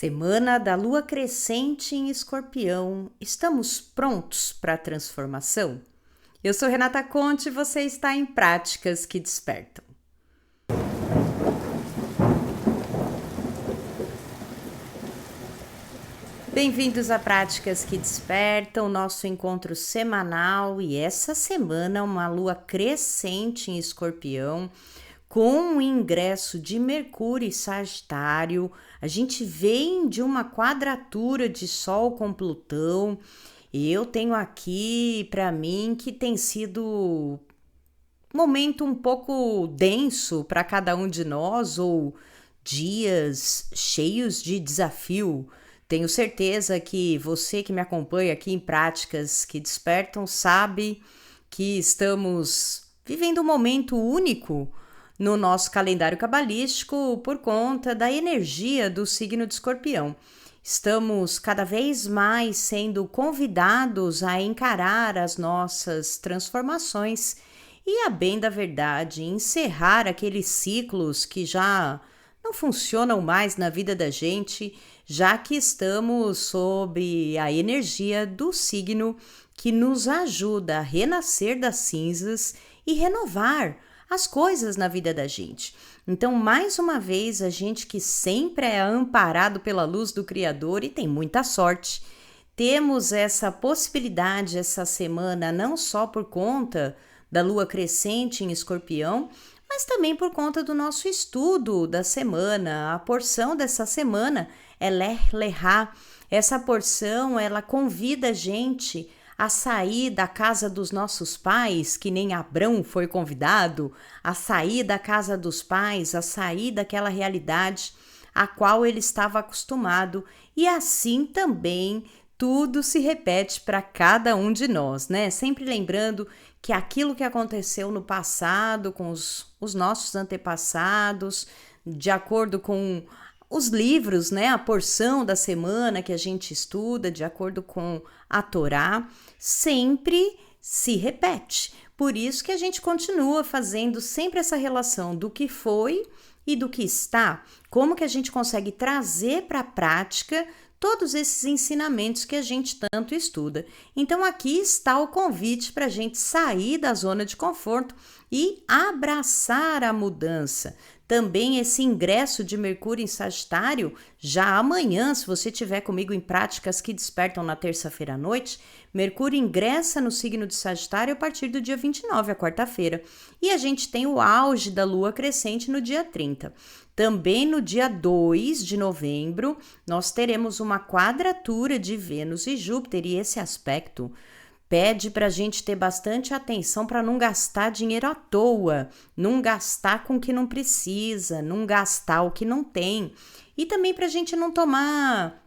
Semana da Lua crescente em Escorpião. Estamos prontos para a transformação? Eu sou Renata Conte e você está em Práticas que Despertam. Bem-vindos a Práticas que Despertam, nosso encontro semanal, e essa semana uma lua crescente em Escorpião, com o ingresso de Mercúrio e Sagitário. A gente vem de uma quadratura de Sol com Plutão, e eu tenho aqui para mim que tem sido um momento um pouco denso para cada um de nós, ou dias cheios de desafio. Tenho certeza que você que me acompanha aqui em Práticas que Despertam sabe que estamos vivendo um momento único no nosso calendário cabalístico por conta da energia do signo de Escorpião. Estamos cada vez mais sendo convidados a encarar as nossas transformações e, a bem da verdade, encerrar aqueles ciclos que já não funcionam mais na vida da gente, já que estamos sob a energia do signo que nos ajuda a renascer das cinzas e renovar as coisas na vida da gente. Então, mais uma vez, a gente que sempre é amparado pela luz do Criador e tem muita sorte, temos essa possibilidade essa semana, não só por conta da lua crescente em Escorpião, mas também por conta do nosso estudo da semana. A porção dessa semana é Lech Lechá. Essa porção, ela convida a gente a sair da casa dos nossos pais, que nem Abrão foi convidado, a sair da casa dos pais, a sair daquela realidade a qual ele estava acostumado, e assim também tudo se repete para cada um de nós, né? Sempre lembrando que aquilo que aconteceu no passado com os nossos antepassados, de acordo com os livros, né, a porção da semana que a gente estuda, de acordo com a Torá, sempre se repete. Por isso que a gente continua fazendo sempre essa relação do que foi e do que está. Como que a gente consegue trazer para a prática todos esses ensinamentos que a gente tanto estuda. Então aqui está o convite para a gente sair da zona de conforto e abraçar a mudança. Também esse ingresso de Mercúrio em Sagitário, já amanhã, se você estiver comigo em Práticas que Despertam na terça-feira à noite, Mercúrio ingressa no signo de Sagitário a partir do dia 29, a quarta-feira. E a gente tem o auge da lua crescente no dia 30. Também no dia 2 de novembro, nós teremos uma quadratura de Vênus e Júpiter, e esse aspecto pede para a gente ter bastante atenção para não gastar dinheiro à toa, não gastar com o que não precisa, não gastar o que não tem, e também para a gente não tomar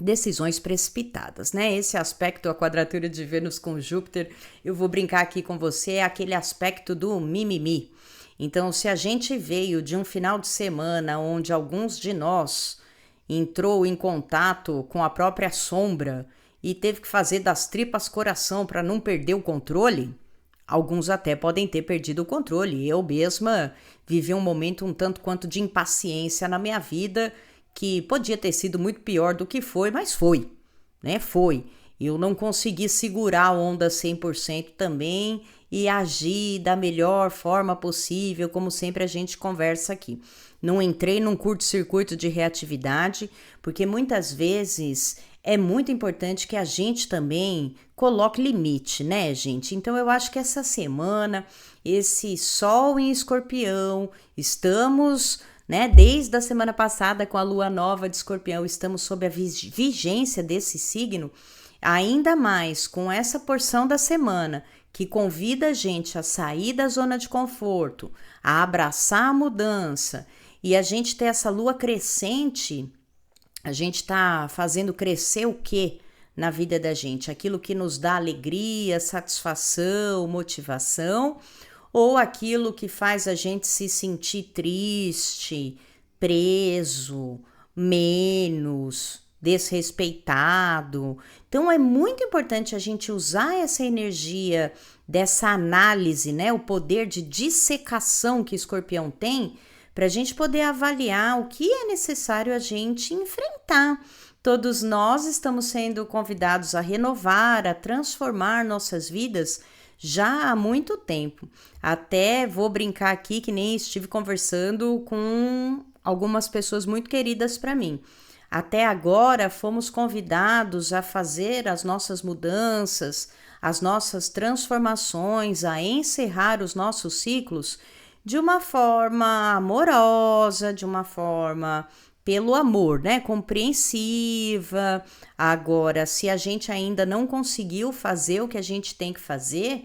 decisões precipitadas, né? Esse aspecto, a quadratura de Vênus com Júpiter, eu vou brincar aqui com você, é aquele aspecto do mimimi. Então, se a gente veio de um final de semana onde alguns de nós entrou em contato com a própria sombra e teve que fazer das tripas coração para não perder o controle, alguns até podem ter perdido o controle. Eu mesma vivi um momento um tanto quanto de impaciência na minha vida, que podia ter sido muito pior do que foi, mas foi, né? Foi. Eu não consegui segurar a onda 100% também e agir da melhor forma possível, como sempre a gente conversa aqui. Não entrei num curto-circuito de reatividade, porque muitas vezes é muito importante que a gente também coloque limite, né, gente? Então eu acho que essa semana, esse Sol em Escorpião, estamos, né, desde a semana passada com a lua nova de Escorpião, estamos sob a vigência desse signo, ainda mais com essa porção da semana que convida a gente a sair da zona de conforto, a abraçar a mudança, e a gente ter essa lua crescente. A gente está fazendo crescer o quê na vida da gente? Aquilo que nos dá alegria, satisfação, motivação, ou aquilo que faz a gente se sentir triste, preso, menos, desrespeitado? Então é muito importante a gente usar essa energia dessa análise, né? O poder de dissecação que Escorpião tem, para a gente poder avaliar o que é necessário a gente enfrentar. Todos nós estamos sendo convidados a renovar, a transformar nossas vidas já há muito tempo. Até vou brincar aqui que nem estive conversando com algumas pessoas muito queridas para mim. Até agora fomos convidados a fazer as nossas mudanças, as nossas transformações, a encerrar os nossos ciclos de uma forma amorosa, de uma forma pelo amor, né? Compreensiva. Agora, se a gente ainda não conseguiu fazer o que a gente tem que fazer,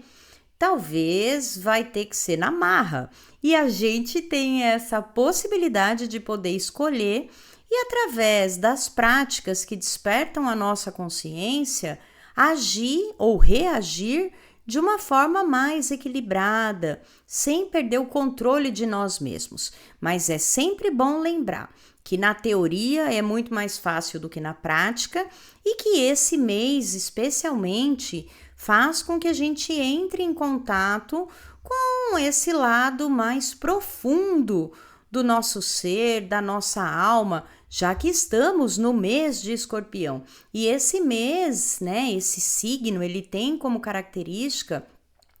talvez vai ter que ser na marra. E a gente tem essa possibilidade de poder escolher e, através das práticas que despertam a nossa consciência, agir ou reagir de uma forma mais equilibrada, sem perder o controle de nós mesmos. Mas é sempre bom lembrar que na teoria é muito mais fácil do que na prática e que esse mês, especialmente, faz com que a gente entre em contato com esse lado mais profundo do nosso ser, da nossa alma, já que estamos no mês de Escorpião. E esse mês, né, esse signo, ele tem como característica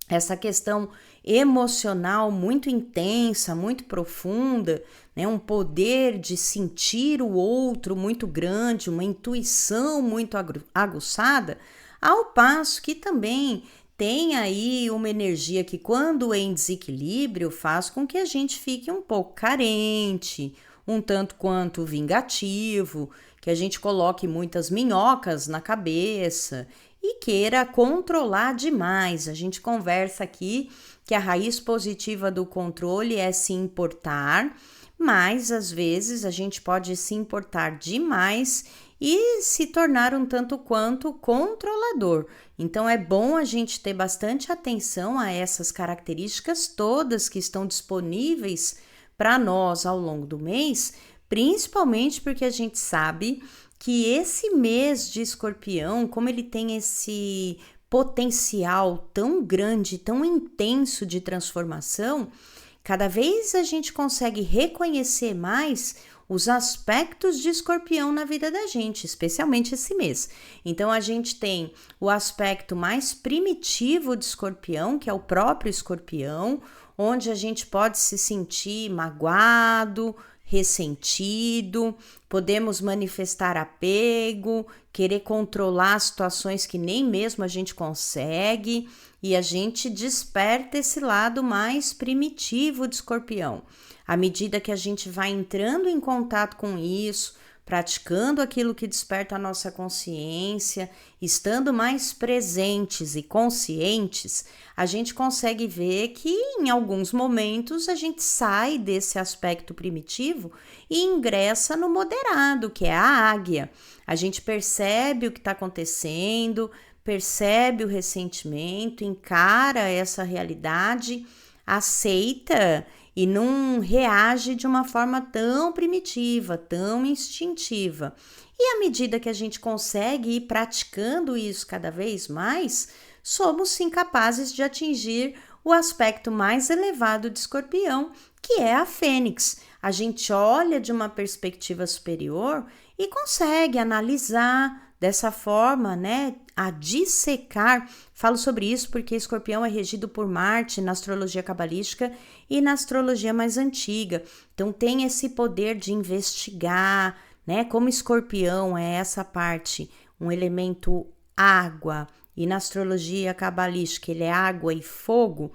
essa questão emocional muito intensa, muito profunda, né? Um poder de sentir o outro muito grande, uma intuição muito aguçada, ao passo que também tem aí uma energia que, quando em desequilíbrio, faz com que a gente fique um pouco carente, um tanto quanto vingativo, que a gente coloque muitas minhocas na cabeça e queira controlar demais. A gente conversa aqui que a raiz positiva do controle é se importar, mas às vezes a gente pode se importar demais e se tornar um tanto quanto controlador. Então é bom a gente ter bastante atenção a essas características todas que estão disponíveis para nós ao longo do mês, principalmente porque a gente sabe que esse mês de Escorpião, como ele tem esse potencial tão grande, tão intenso de transformação, cada vez a gente consegue reconhecer mais os aspectos de Escorpião na vida da gente, especialmente esse mês. Então a gente tem o aspecto mais primitivo de Escorpião, que é o próprio Escorpião, onde a gente pode se sentir magoado, ressentido, podemos manifestar apego, querer controlar situações que nem mesmo a gente consegue, e a gente desperta esse lado mais primitivo de Escorpião. À medida que a gente vai entrando em contato com isso, praticando aquilo que desperta a nossa consciência, estando mais presentes e conscientes, a gente consegue ver que em alguns momentos a gente sai desse aspecto primitivo e ingressa no moderado, que é a águia. A gente percebe o que está acontecendo, percebe o ressentimento, encara essa realidade, aceita e não reage de uma forma tão primitiva, tão instintiva. E à medida que a gente consegue ir praticando isso cada vez mais, somos sim capazes de atingir o aspecto mais elevado de Escorpião, que é a Fênix. A gente olha de uma perspectiva superior e consegue analisar dessa forma, né, a dissecar. Falo sobre isso porque Escorpião é regido por Marte na astrologia cabalística e na astrologia mais antiga. Então tem esse poder de investigar, né? Como Escorpião é essa parte, um elemento água, e na astrologia cabalística ele é água e fogo,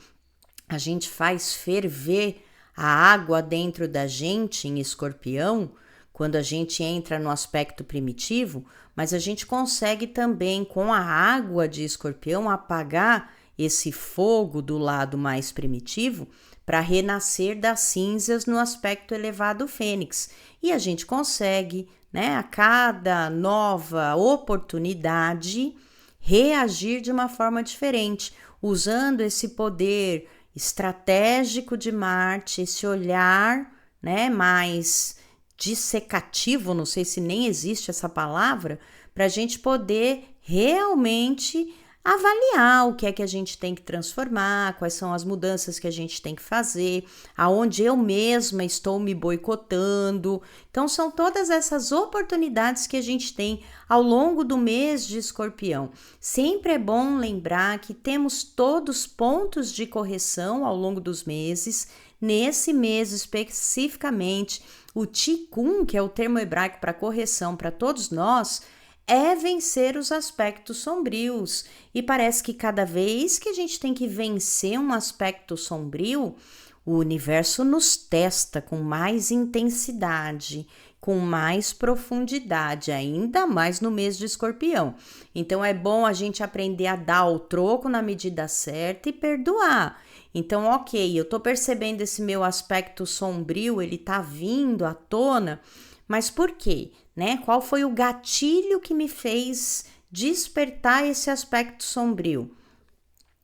a gente faz ferver a água dentro da gente em Escorpião, quando a gente entra no aspecto primitivo, mas a gente consegue também, com a água de Escorpião, apagar esse fogo do lado mais primitivo para renascer das cinzas no aspecto elevado Fênix. E a gente consegue, né, a cada nova oportunidade, reagir de uma forma diferente, usando esse poder estratégico de Marte, esse olhar, né, mais dissecativo, não sei se nem existe essa palavra, para a gente poder realmente avaliar o que é que a gente tem que transformar, quais são as mudanças que a gente tem que fazer, aonde eu mesma estou me boicotando. Então, são todas essas oportunidades que a gente tem ao longo do mês de Escorpião. Sempre é bom lembrar que temos todos pontos de correção ao longo dos meses. Nesse mês especificamente, o Tikkun, que é o termo hebraico para correção para todos nós, é vencer os aspectos sombrios. E parece que cada vez que a gente tem que vencer um aspecto sombrio, o universo nos testa com mais intensidade, com mais profundidade, ainda mais no mês de Escorpião. Então é bom a gente aprender a dar o troco na medida certa e perdoar. Então, ok, eu tô percebendo esse meu aspecto sombrio, ele tá vindo à tona, mas por quê? Né? Qual foi o gatilho que me fez despertar esse aspecto sombrio?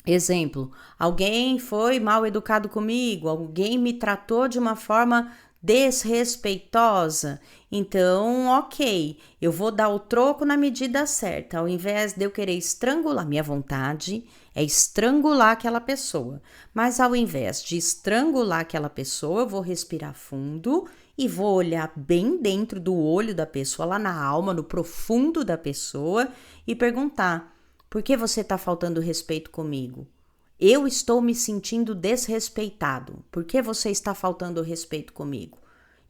Exemplo, alguém foi mal educado comigo, alguém me tratou de uma forma desrespeitosa. Então, ok, eu vou dar o troco na medida certa. Ao invés de eu querer estrangular, minha vontade é estrangular aquela pessoa. Mas ao invés de estrangular aquela pessoa, eu vou respirar fundo e vou olhar bem dentro do olho da pessoa, lá na alma, no profundo da pessoa e perguntar: por que você está faltando respeito comigo? Eu estou me sentindo desrespeitado. Por que você está faltando respeito comigo?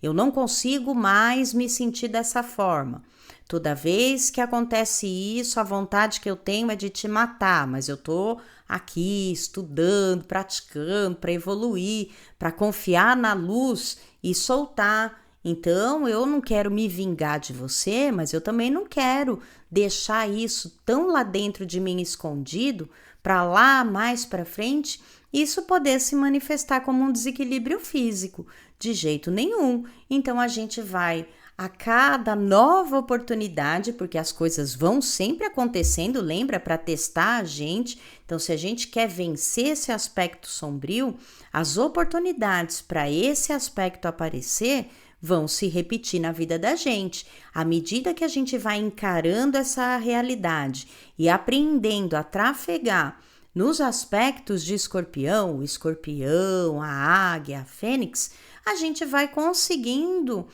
Eu não consigo mais me sentir dessa forma. Toda vez que acontece isso, a vontade que eu tenho é de te matar, mas eu tô aqui estudando, praticando para evoluir, para confiar na luz e soltar. Então, eu não quero me vingar de você, mas eu também não quero deixar isso tão lá dentro de mim escondido, para lá mais para frente, isso poder se manifestar como um desequilíbrio físico, de jeito nenhum. Então a gente vai a cada nova oportunidade, porque as coisas vão sempre acontecendo, lembra, para testar a gente. Então, se a gente quer vencer esse aspecto sombrio, as oportunidades para esse aspecto aparecer vão se repetir na vida da gente. À medida que a gente vai encarando essa realidade e aprendendo a trafegar nos aspectos de Escorpião, o Escorpião, a Águia, a Fênix, a gente vai conseguindo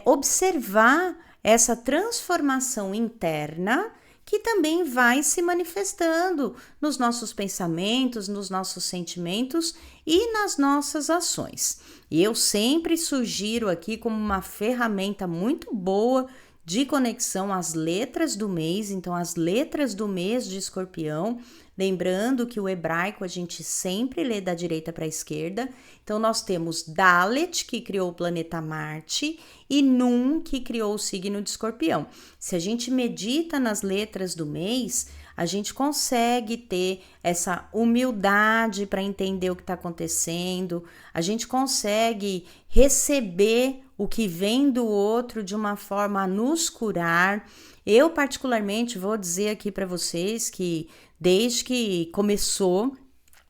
observar essa transformação interna que também vai se manifestando nos nossos pensamentos, nos nossos sentimentos e nas nossas ações. E eu sempre sugiro aqui como uma ferramenta muito boa de conexão às letras do mês, então as letras do mês de Escorpião, lembrando que o hebraico a gente sempre lê da direita para a esquerda, então nós temos Dalet, que criou o planeta Marte, e Nun, que criou o signo de Escorpião. Se a gente medita nas letras do mês, a gente consegue ter essa humildade para entender o que está acontecendo, a gente consegue receber o que vem do outro de uma forma a nos curar. Eu, particularmente, vou dizer aqui para vocês que desde que começou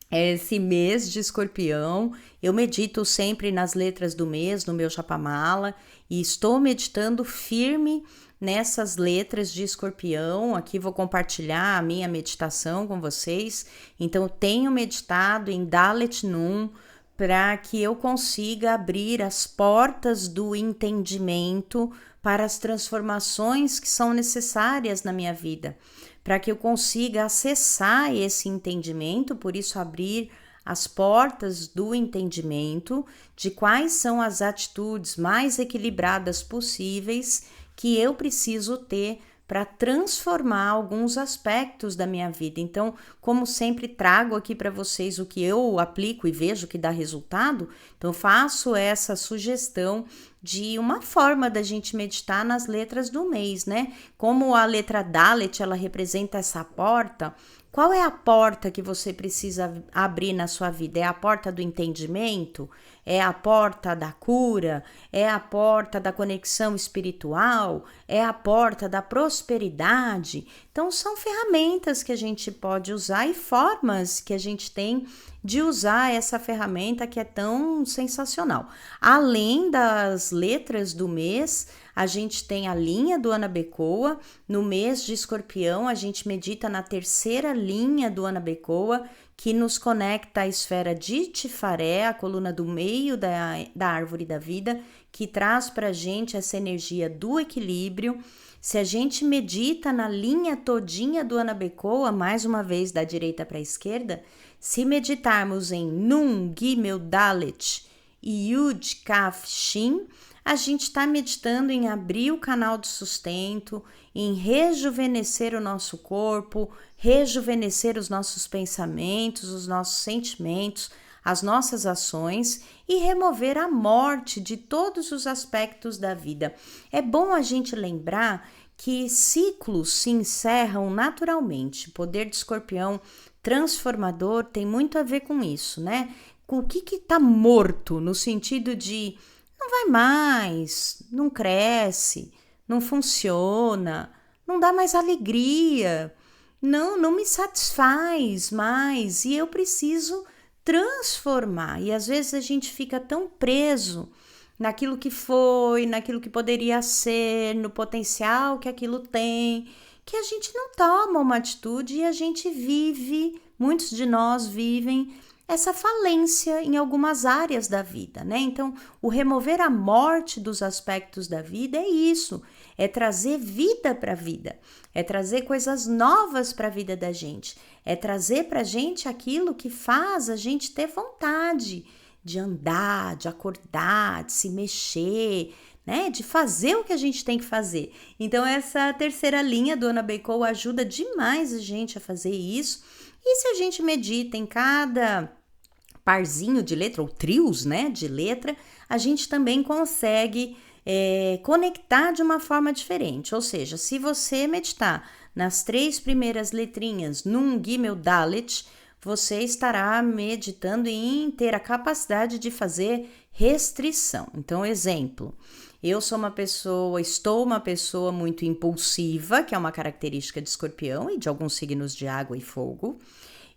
esse mês de Escorpião, eu medito sempre nas letras do mês, no meu Japamala, e estou meditando firme nessas letras de Escorpião. Aqui vou compartilhar a minha meditação com vocês. Então, eu tenho meditado em Dalet Nun para que eu consiga abrir as portas do entendimento para as transformações que são necessárias na minha vida, para que eu consiga acessar esse entendimento, por isso abrir as portas do entendimento de quais são as atitudes mais equilibradas possíveis que eu preciso ter para transformar alguns aspectos da minha vida. Então, como sempre trago aqui para vocês o que eu aplico e vejo que dá resultado, então faço essa sugestão de uma forma da gente meditar nas letras do mês, né? Como a letra Dalet, ela representa essa porta. Qual é a porta que você precisa abrir na sua vida? É a porta do entendimento? É a porta da cura? É a porta da conexão espiritual? É a porta da prosperidade? Então, são ferramentas que a gente pode usar e formas que a gente tem de usar essa ferramenta que é tão sensacional. Além das letras do mês, a gente tem a linha do Anabecoa. No mês de Escorpião, a gente medita na terceira linha do Anabecoa, que nos conecta à esfera de Tifaré, a coluna do meio da árvore da vida, que traz para a gente essa energia do equilíbrio. Se a gente medita na linha todinha do Anabecoa, mais uma vez da direita para a esquerda, se meditarmos em Nun, Gimel, Dalet e Yud, Kaf, Shin, a gente está meditando em abrir o canal de sustento, em rejuvenescer o nosso corpo, rejuvenescer os nossos pensamentos, os nossos sentimentos, as nossas ações e remover a morte de todos os aspectos da vida. É bom a gente lembrar que ciclos se encerram naturalmente. O poder de Escorpião transformador tem muito a ver com isso, né? Com o que está morto, no sentido de não vai mais, não cresce, não funciona, não dá mais alegria, não me satisfaz mais e eu preciso transformar. E às vezes a gente fica tão preso naquilo que foi, naquilo que poderia ser, no potencial que aquilo tem, que a gente não toma uma atitude e a gente vive, muitos de nós vivem essa falência em algumas áreas da vida, né? Então, o remover a morte dos aspectos da vida é isso, é trazer vida para a vida, é trazer coisas novas para a vida da gente, é trazer para a gente aquilo que faz a gente ter vontade de andar, de acordar, de se mexer, né? De fazer o que a gente tem que fazer. Então, essa terceira linha do Anabecoa ajuda demais a gente a fazer isso. E se a gente medita em cada parzinho de letra, ou trios, né, de letra, a gente também consegue conectar de uma forma diferente. Ou seja, se você meditar nas 3 primeiras letrinhas, Nun, Gimel, Dalet, você estará meditando em ter a capacidade de fazer restrição. Então, exemplo, estou uma pessoa muito impulsiva, que é uma característica de Escorpião e de alguns signos de água e fogo,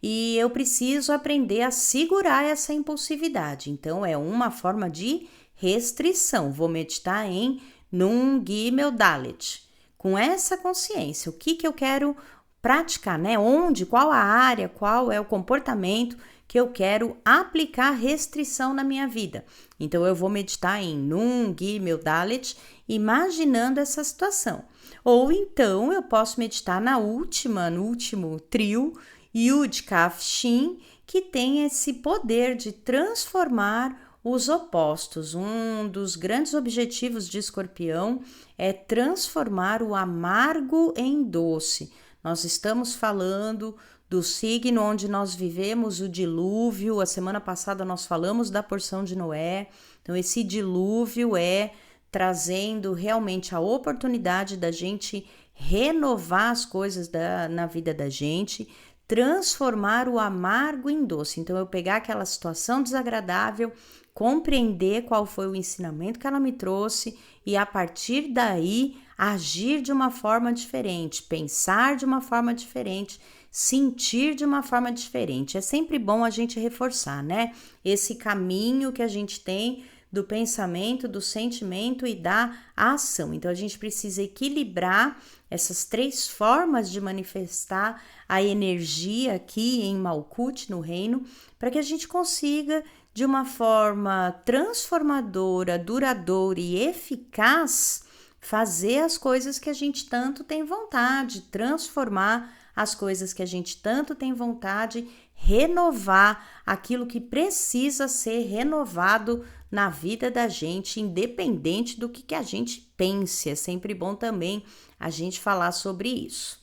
e eu preciso aprender a segurar essa impulsividade. Então, é uma forma de restrição. Vou meditar em Nun, Gimel, Dalet. Com essa consciência, o que eu quero praticar, né? Onde, qual a área, qual é o comportamento que eu quero aplicar restrição na minha vida. Então, eu vou meditar em Nun, Gimel, Dalet, imaginando essa situação. Ou então, eu posso meditar no último trio, Yud, Kaf, Shin, que tem esse poder de transformar os opostos. Um dos grandes objetivos de Escorpião é transformar o amargo em doce. Nós estamos falando do signo onde nós vivemos o dilúvio. A semana passada nós falamos da porção de Noé. Então, esse dilúvio é trazendo realmente a oportunidade da gente renovar as coisas na vida da gente, transformar o amargo em doce. Então, eu pegar aquela situação desagradável, compreender qual foi o ensinamento que ela me trouxe e, a partir daí, agir de uma forma diferente, pensar de uma forma diferente, sentir de uma forma diferente. É sempre bom a gente reforçar, né? Esse caminho que a gente tem do pensamento, do sentimento e da ação. Então, a gente precisa equilibrar essas 3 formas de manifestar a energia aqui em Malkuth, no reino, para que a gente consiga, de uma forma transformadora, duradoura e eficaz, fazer as coisas que a gente tanto tem vontade, transformar as coisas que a gente tanto tem vontade, renovar aquilo que precisa ser renovado na vida da gente, independente do que a gente pense. É sempre bom também a gente falar sobre isso.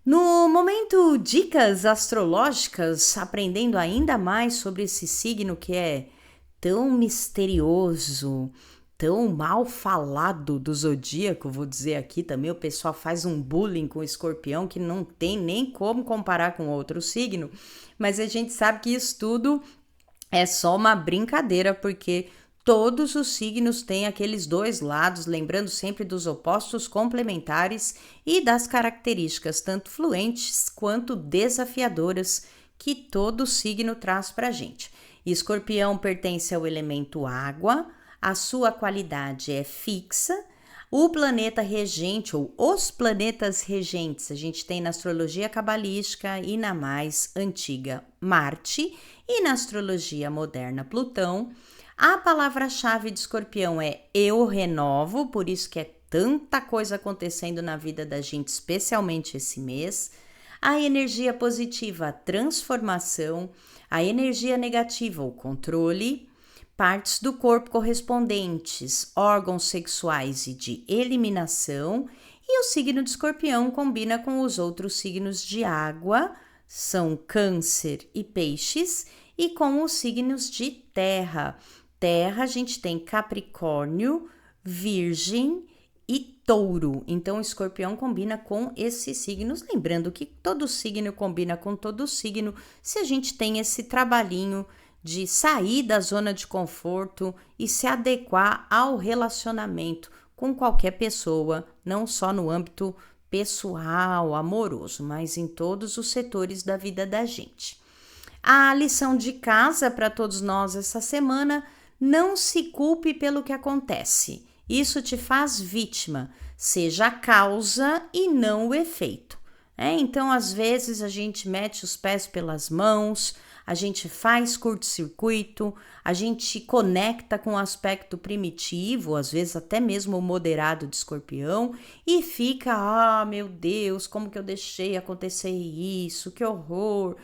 No momento Dicas Astrológicas, aprendendo ainda mais sobre esse signo que é tão misterioso, tão mal falado do zodíaco, vou dizer aqui também, o pessoal faz um bullying com o Escorpião que não tem nem como comparar com outro signo, mas a gente sabe que isso tudo é só uma brincadeira, porque todos os signos têm aqueles 2 lados, lembrando sempre dos opostos complementares e das características tanto fluentes quanto desafiadoras que todo signo traz para a gente. Escorpião pertence ao elemento água, a sua qualidade é fixa, O planeta regente ou os planetas regentes, a gente tem na astrologia cabalística e na mais antiga Marte e na astrologia moderna Plutão. A palavra-chave de Escorpião é eu renovo, por isso que é tanta coisa acontecendo na vida da gente, especialmente esse mês. A energia positiva, a transformação. A energia negativa, o controle. Partes do corpo correspondentes, órgãos sexuais e de eliminação. E o signo de Escorpião combina com os outros signos de água, são Câncer e Peixes, e com os signos de terra. Terra, a gente tem Capricórnio, Virgem e Touro. Então, o Escorpião combina com esses signos. Lembrando que todo signo combina com todo signo se a gente tem esse trabalhinho de sair da zona de conforto e se adequar ao relacionamento com qualquer pessoa, não só no âmbito pessoal, amoroso, mas em todos os setores da vida da gente. A lição de casa para todos nós essa semana: não se culpe pelo que acontece. Isso te faz vítima. Seja a causa e não o efeito. Então, às vezes, a gente mete os pés pelas mãos, a gente faz curto-circuito, a gente conecta com o aspecto primitivo, às vezes até mesmo o moderado de Escorpião, e fica, meu Deus, como que eu deixei acontecer isso, que horror,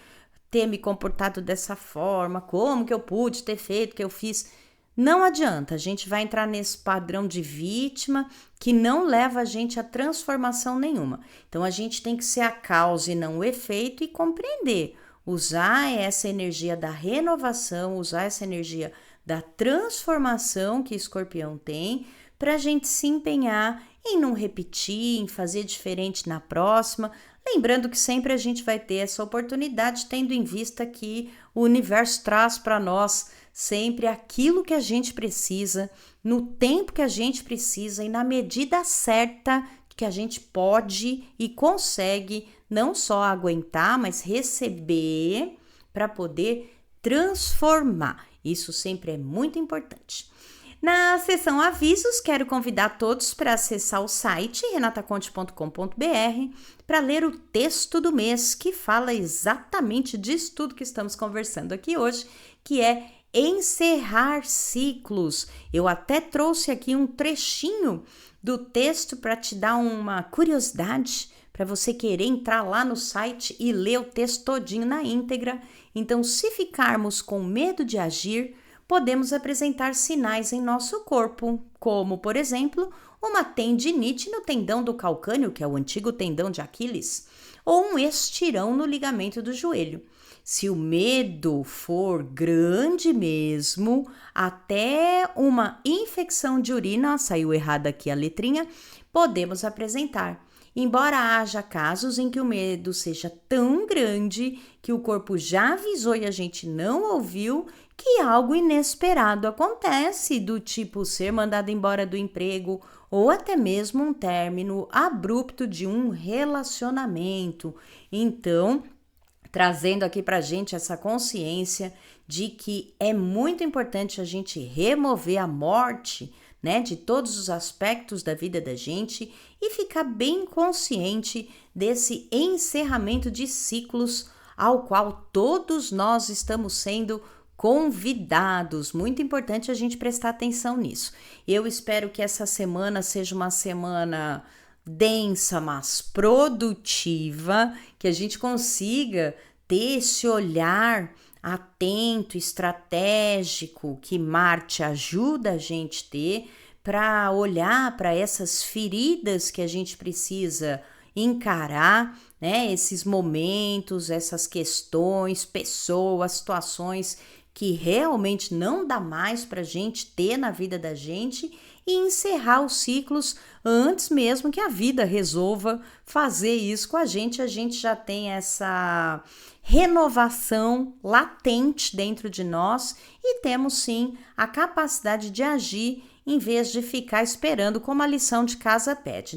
ter me comportado dessa forma, como que eu pude ter feito o que eu fiz. Não adianta, a gente vai entrar nesse padrão de vítima que não leva a gente a transformação nenhuma. Então, a gente tem que ser a causa e não o efeito e compreender, usar essa energia da renovação, usar essa energia da transformação que Escorpião tem para a gente se empenhar em não repetir, em fazer diferente na próxima. Lembrando que sempre a gente vai ter essa oportunidade, tendo em vista que o universo traz para nós sempre aquilo que a gente precisa, no tempo que a gente precisa e na medida certa que a gente pode e consegue não só aguentar, mas receber para poder transformar. Isso sempre é muito importante. Na seção avisos, quero convidar todos para acessar o site renataconte.com.br para ler o texto do mês, que fala exatamente disso tudo que estamos conversando aqui hoje, que é encerrar ciclos. Eu até trouxe aqui um trechinho do texto para te dar uma curiosidade, para você querer entrar lá no site e ler o texto todinho na íntegra. Então, se ficarmos com medo de agir, podemos apresentar sinais em nosso corpo, como, por exemplo, uma tendinite no tendão do calcâneo, que é o antigo tendão de Aquiles, ou um estirão no ligamento do joelho. Se o medo for grande mesmo, até uma infecção de urina, saiu errada aqui a letrinha, podemos apresentar. Embora haja casos em que o medo seja tão grande que o corpo já avisou e a gente não ouviu, que algo inesperado acontece, do tipo ser mandado embora do emprego ou até mesmo um término abrupto de um relacionamento. Então, trazendo aqui pra gente essa consciência de que é muito importante a gente remover a morte, de todos os aspectos da vida da gente e ficar bem consciente desse encerramento de ciclos ao qual todos nós estamos sendo convidados. Muito importante a gente prestar atenção nisso. Eu espero que essa semana seja uma semana densa, mas produtiva, que a gente consiga ter esse olhar atento, estratégico, que Marte ajuda a gente a ter, para olhar para essas feridas que a gente precisa encarar, esses momentos, essas questões, pessoas, situações que realmente não dá mais para a gente ter na vida da gente e encerrar os ciclos antes mesmo que a vida resolva fazer isso com a gente já tem essa renovação latente dentro de nós e temos sim a capacidade de agir em vez de ficar esperando, como a lição de casa pede,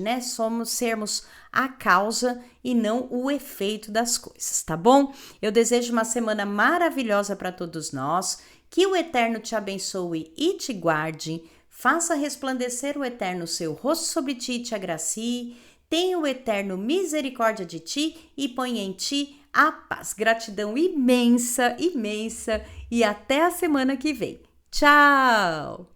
sermos a causa e não o efeito das coisas, tá bom? Eu desejo uma semana maravilhosa para todos nós, que o Eterno te abençoe e te guarde. Faça resplandecer o Eterno seu rosto sobre ti e te agracie. Tenha o Eterno misericórdia de ti e ponha em ti a paz. Gratidão imensa, imensa. E até a semana que vem. Tchau!